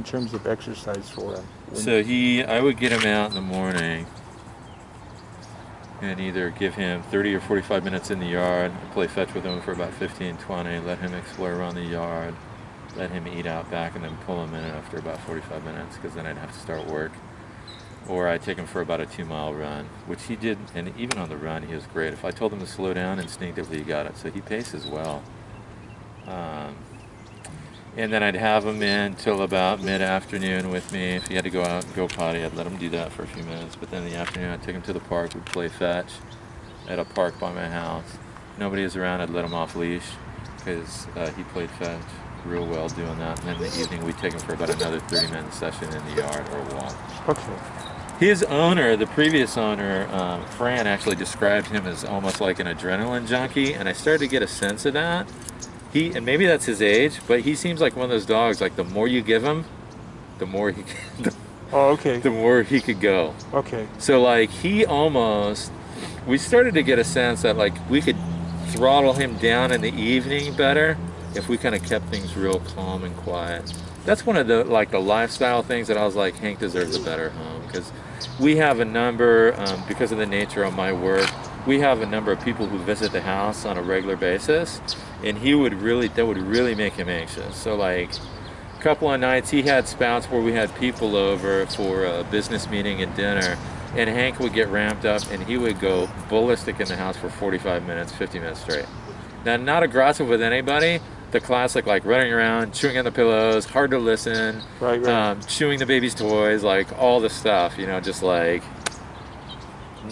terms of exercise for him? So I would get him out in the morning and either give him 30 or 45 minutes in the yard, play fetch with him for about 15, 20, let him explore around the yard, let him eat out back, and then pull him in after about 45 minutes, because then I'd have to start work. Or I'd take him for about a 2-mile run, which he did, and even on the run, he was great. If I told him to slow down, instinctively he got it, so he paces well. And then I'd have him in till about mid-afternoon with me. If he had to go out and go potty, I'd let him do that for a few minutes. But then in the afternoon, I'd take him to the park. We'd play fetch at a park by my house. Nobody was around, I'd let him off leash, because he played fetch real well doing that. And then in the evening, we'd take him for about another 30-minute session in the yard or a walk. Okay. His owner, the previous owner, Fran, actually described him as almost like an adrenaline junkie, and I started to get a sense of that. And maybe that's his age, but he seems like one of those dogs, like the more you give him, the more he the more he could go. Okay. So like we started to get a sense that like we could throttle him down in the evening better if we kind of kept things real calm and quiet. That's one of the lifestyle things that I was like, Hank deserves a better home, because we have a number, because of the nature of my work, we have a number of people who visit the house on a regular basis, and that would really make him anxious. So like a couple of nights he had spouts where we had people over for a business meeting and dinner, and Hank would get ramped up and he would go ballistic in the house for 45 minutes, 50 minutes straight. Now, not aggressive with anybody, the classic like running around, chewing on the pillows, hard to listen, right. Chewing the baby's toys, like all the stuff, just like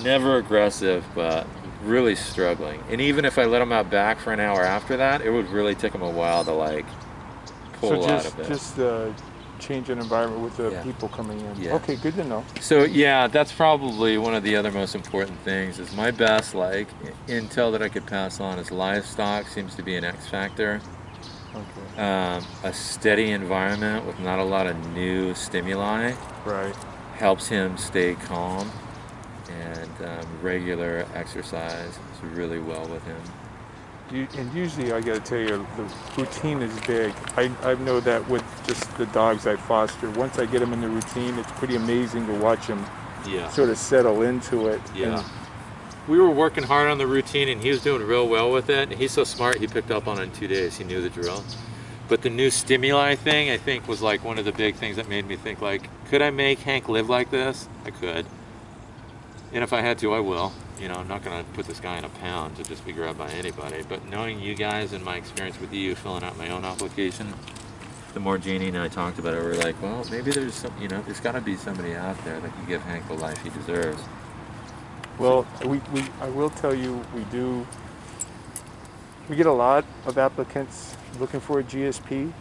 never aggressive, but really struggling. And even if I let him out back for an hour after that, it would really take him a while to like pull out of it. Just change an environment with the people coming in. Yeah. Okay, good to know. So yeah, that's probably one of the other most important things. Is my best like intel that I could pass on is livestock seems to be an X factor. Okay. A steady environment with not a lot of new stimuli helps him stay calm, and regular exercise is really well with him. And usually, I got to tell you, the routine is big. I know that with just the dogs I foster. Once I get them in the routine, it's pretty amazing to watch them sort of settle into it. Yeah. We were working hard on the routine, and he was doing real well with it. And he's so smart, he picked up on it in 2 days. He knew the drill. But the new stimuli thing, I think, was like one of the big things that made me think, like, could I make Hank live like this? I could. And if I had to, I will. I'm not going to put this guy in a pound to just be grabbed by anybody. But knowing you guys and my experience with you filling out my own application, the more Jeannie and I talked about it, we were like, well, maybe there's there's got to be somebody out there that can give Hank the life he deserves. Well, I will tell you, we get a lot of applicants looking for a GSP.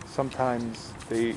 Sometimes they